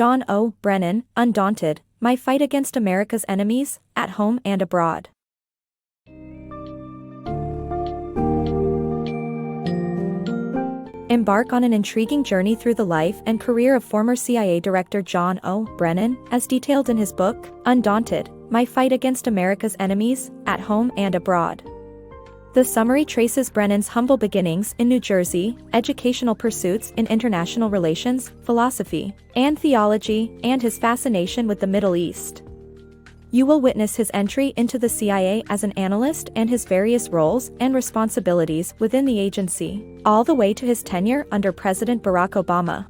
JohnO'Brennan, Undaunted, My Fight Against America's Enemies, at Home and Abroad. Embark on an intriguing journey through the life and career of former CIA Director JohnO'Brennan, as detailed in his book, Undaunted, My Fight Against America's Enemies, at Home and Abroad. The summary traces Brennan's humble beginnings in New Jersey, educational pursuits in international relations, philosophy, and theology, and his fascination with the Middle East. You will witness his entry into the CIA as an analyst and his various roles and responsibilities within the agency, all the way to his tenure under President Barack Obama.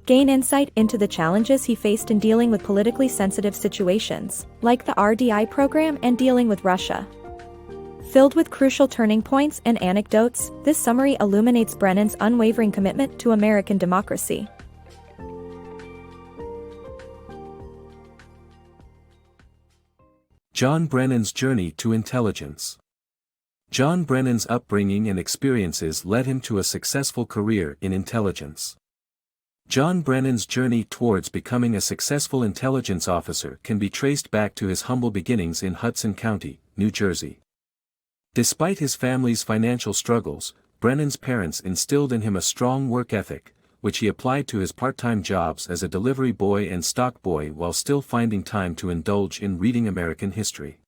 Gain insight into the challenges he faced in dealing with politically sensitive situations, like the RDI program and dealing with Russia. Filled with crucial turning points and anecdotes, this summary illuminates Brennan's unwavering commitment to American democracy. John Brennan's journey to intelligence. John Brennan's upbringing and experiences led him to a successful career in intelligence. John Brennan's journey towards becoming a successful intelligence officer can be traced back to his humble beginnings in Hudson County, New Jersey. Despite his family's financial struggles, Brennan's parents instilled in him a strong work ethic, which he applied to his part-time jobs as a delivery boy and stock boy while still finding time to indulge in reading American history.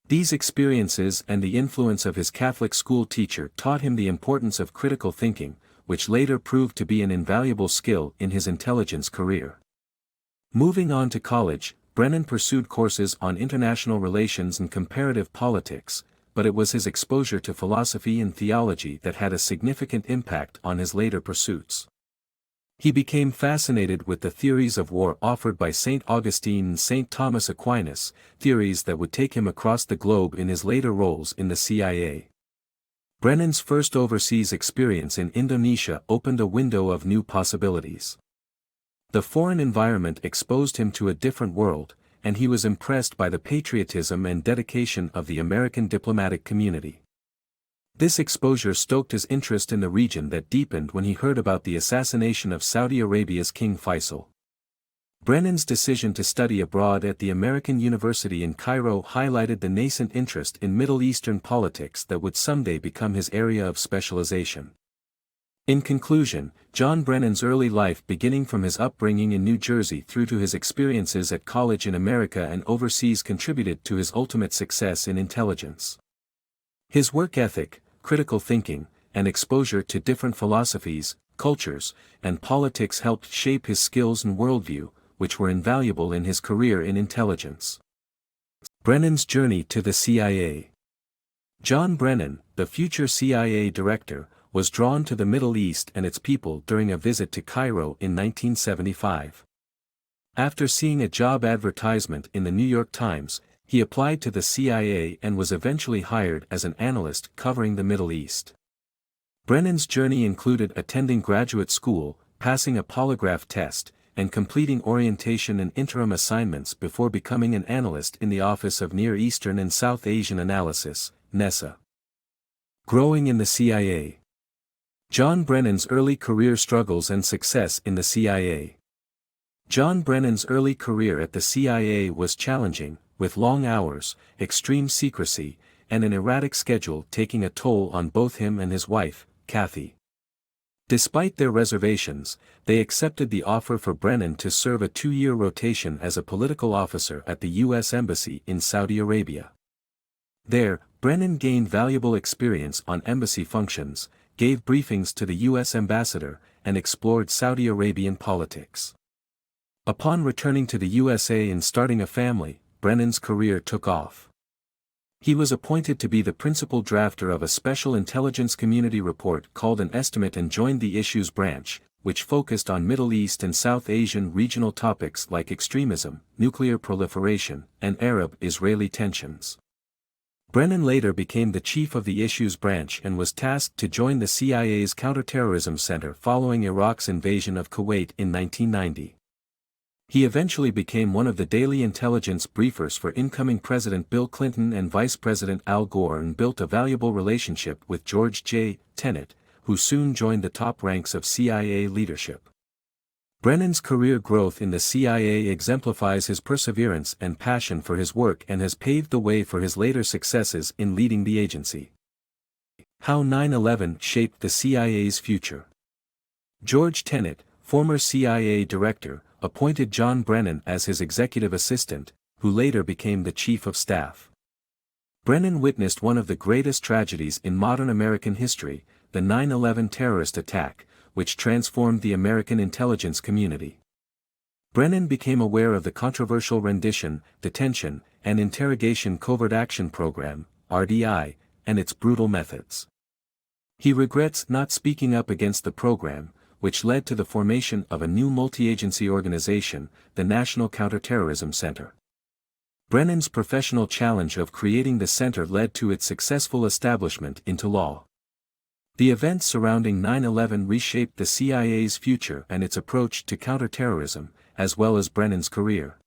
These experiences and the influence of his Catholic school teacher taught him the importance of critical thinking, which later proved to be an invaluable skill in his intelligence career. Moving on to college, Brennan pursued courses on international relations and comparative politics, but it was his exposure to philosophy and theology that had a significant impact on his later pursuits. He became fascinated with the theories of war offered by St. Augustine and St. Thomas Aquinas, theories that would take him across the globe in his later roles in the CIA. Brennan's first overseas experience in Indonesia opened a window of new possibilities. The foreign environment exposed him to a different world, and he was impressed by the patriotism and dedication of the American diplomatic community. This exposure stoked his interest in the region that deepened when he heard about the assassination of Saudi Arabia's King Faisal. Brennan's decision to study abroad at the American University in Cairo highlighted the nascent interest in Middle Eastern politics that would someday become his area of specialization. In conclusion, John Brennan's early life, beginning from his upbringing in New Jersey through to his experiences at college in America and overseas, contributed to his ultimate success in intelligence. His work ethic, critical thinking, and exposure to different philosophies, cultures, and politics helped shape his skills and worldview, which were invaluable in his career in intelligence. Brennan's journey to the CIA. John Brennan, the future CIA director, was drawn to the Middle East and its people during a visit to Cairo in 1975. After seeing a job advertisement in the New York Times, he applied to the CIA and was eventually hired as an analyst covering the Middle East. Brennan's journey included attending graduate school, passing a polygraph test, and completing orientation and interim assignments before becoming an analyst in the Office of Near Eastern and South Asian Analysis, NESA. Growing in the CIA. John Brennan's early career struggles and success in the CIA. John Brennan's early career at the CIA was challenging, with long hours, extreme secrecy, and an erratic schedule taking a toll on both him and his wife, Kathy. Despite their reservations, they accepted the offer for Brennan to serve a 2-year rotation as a political officer at the U.S. Embassy in Saudi Arabia. There, Brennan gained valuable experience on embassy functions, gave briefings to the U.S. ambassador, and explored Saudi Arabian politics. Upon returning to the USA and starting a family, Brennan's career took off. He was appointed to be the principal drafter of a special intelligence community report called An Estimate and joined the Issues Branch, which focused on Middle East and South Asian regional topics like extremism, nuclear proliferation, and Arab-Israeli tensions. Brennan later became the chief of the Issues Branch and was tasked to join the CIA's Counterterrorism Center following Iraq's invasion of Kuwait in 1990. He eventually became one of the daily intelligence briefers for incoming President Bill Clinton and Vice President Al Gore and built a valuable relationship with George J. Tenet, who soon joined the top ranks of CIA leadership. Brennan's career growth in the CIA exemplifies his perseverance and passion for his work and has paved the way for his later successes in leading the agency. How 9/11 shaped the CIA's future. George Tenet, former CIA director, appointed John Brennan as his executive assistant, who later became the chief of staff. Brennan witnessed one of the greatest tragedies in modern American history, the 9/11 terrorist attack, which transformed the American intelligence community. Brennan became aware of the controversial rendition, detention, and interrogation covert action program, RDI, and its brutal methods. He regrets not speaking up against the program, which led to the formation of a new multi-agency organization, the National Counterterrorism Center. Brennan's professional challenge of creating the center led to its successful establishment into law. The events surrounding 9/11 reshaped the CIA's future and its approach to counterterrorism, as well as Brennan's career.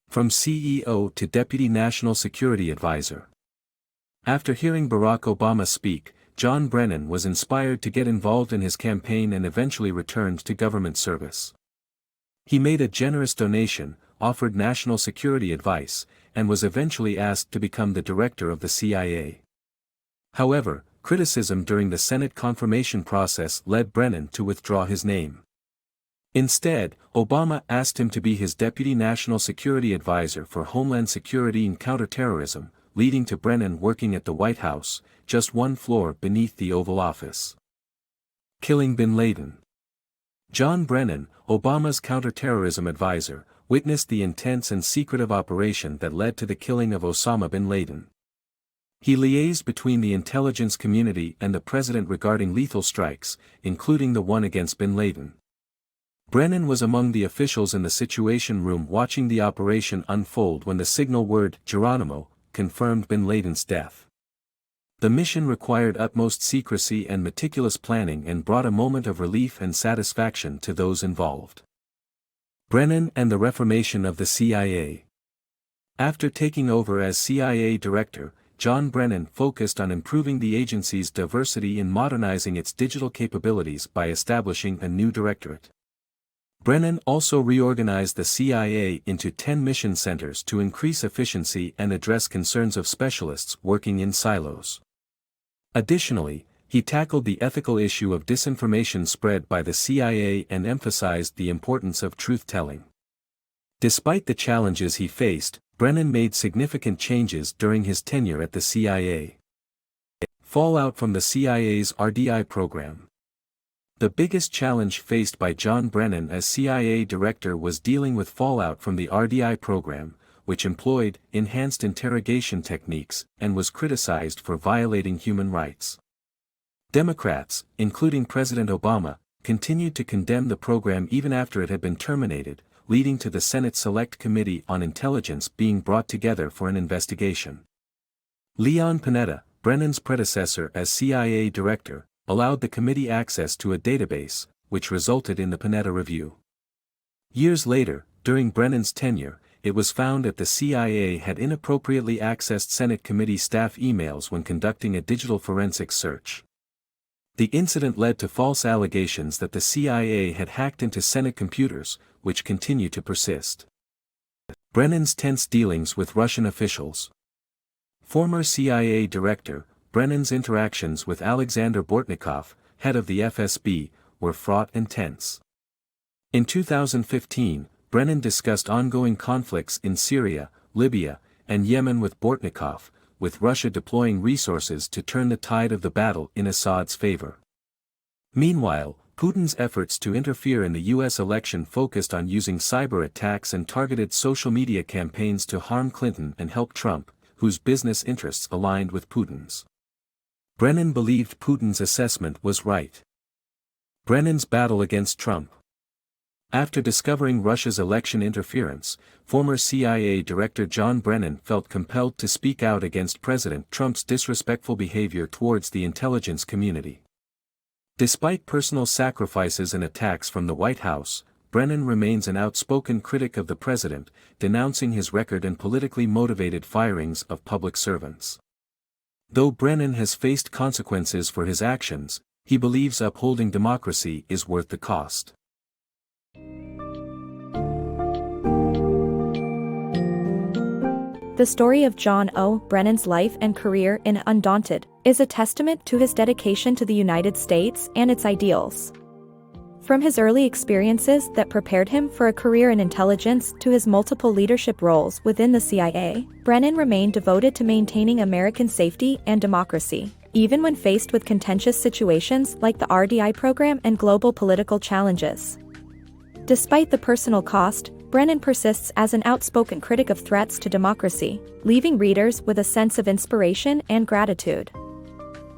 From CEO to Deputy National Security Advisor. After hearing Barack Obama speak, John Brennan was inspired to get involved in his campaign and eventually returned to government service. He made a generous donation, offered national security advice, and was eventually asked to become the director of the CIA. However, criticism during the Senate confirmation process led Brennan to withdraw his name. Instead, Obama asked him to be his deputy national security advisor for Homeland Security and Counterterrorism, leading to Brennan working at the White House, just one floor beneath the Oval Office. Killing bin Laden. John Brennan, Obama's counterterrorism advisor, witnessed the intense and secretive operation that led to the killing of Osama bin Laden. He liaised between the intelligence community and the president regarding lethal strikes, including the one against bin Laden. Brennan was among the officials in the Situation Room watching the operation unfold when the signal word Geronimo confirmed bin Laden's death. The mission required utmost secrecy and meticulous planning and brought a moment of relief and satisfaction to those involved. Brennan and the Reformation of the CIA. After taking over as CIA director, John Brennan focused on improving the agency's diversity and modernizing its digital capabilities by establishing a new directorate. Brennan also reorganized the CIA into 10 mission centers to increase efficiency and address concerns of specialists working in silos. Additionally, he tackled the ethical issue of disinformation spread by the CIA and emphasized the importance of truth-telling. Despite the challenges he faced, Brennan made significant changes during his tenure at the CIA. Fallout from the CIA's RDI program. The biggest challenge faced by John Brennan as CIA director was dealing with fallout from the RDI program, which employed enhanced interrogation techniques and was criticized for violating human rights. Democrats, including President Obama, continued to condemn the program even after it had been terminated, leading to the Senate Select Committee on Intelligence being brought together for an investigation. Leon Panetta, Brennan's predecessor as CIA director, allowed the committee access to a database, which resulted in the Panetta Review. Years later, during Brennan's tenure, it was found that the CIA had inappropriately accessed Senate committee staff emails when conducting a digital forensic search. The incident led to false allegations that the CIA had hacked into Senate computers, which continue to persist. Brennan's tense dealings with Russian officials. Former CIA director, Brennan's interactions with Alexander Bortnikov, head of the FSB, were fraught and tense. In 2015, Brennan discussed ongoing conflicts in Syria, Libya, and Yemen with Bortnikov, with Russia deploying resources to turn the tide of the battle in Assad's favor. Meanwhile, Putin's efforts to interfere in the U.S. election focused on using cyber attacks and targeted social media campaigns to harm Clinton and help Trump, whose business interests aligned with Putin's. Brennan believed Putin's assessment was right. Brennan's battle against Trump. After discovering Russia's election interference, former CIA Director John Brennan felt compelled to speak out against President Trump's disrespectful behavior towards the intelligence community. Despite personal sacrifices and attacks from the White House, Brennan remains an outspoken critic of the president, denouncing his record and politically motivated firings of public servants. Though Brennan has faced consequences for his actions, he believes upholding democracy is worth the cost. The story of JohnO'Brennan's life and career in Undaunted is a testament to his dedication to the United States and its ideals. From his early experiences that prepared him for a career in intelligence to his multiple leadership roles within the CIA, Brennan remained devoted to maintaining American safety and democracy, even when faced with contentious situations like the RDI program and global political challenges. Despite the personal cost, Brennan persists as an outspoken critic of threats to democracy, leaving readers with a sense of inspiration and gratitude.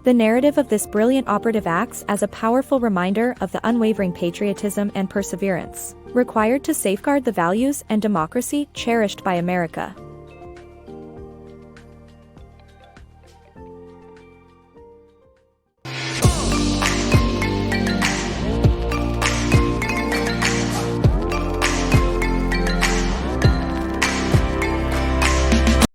The narrative of this brilliant operative acts as a powerful reminder of the unwavering patriotism and perseverance required to safeguard the values and democracy cherished by America.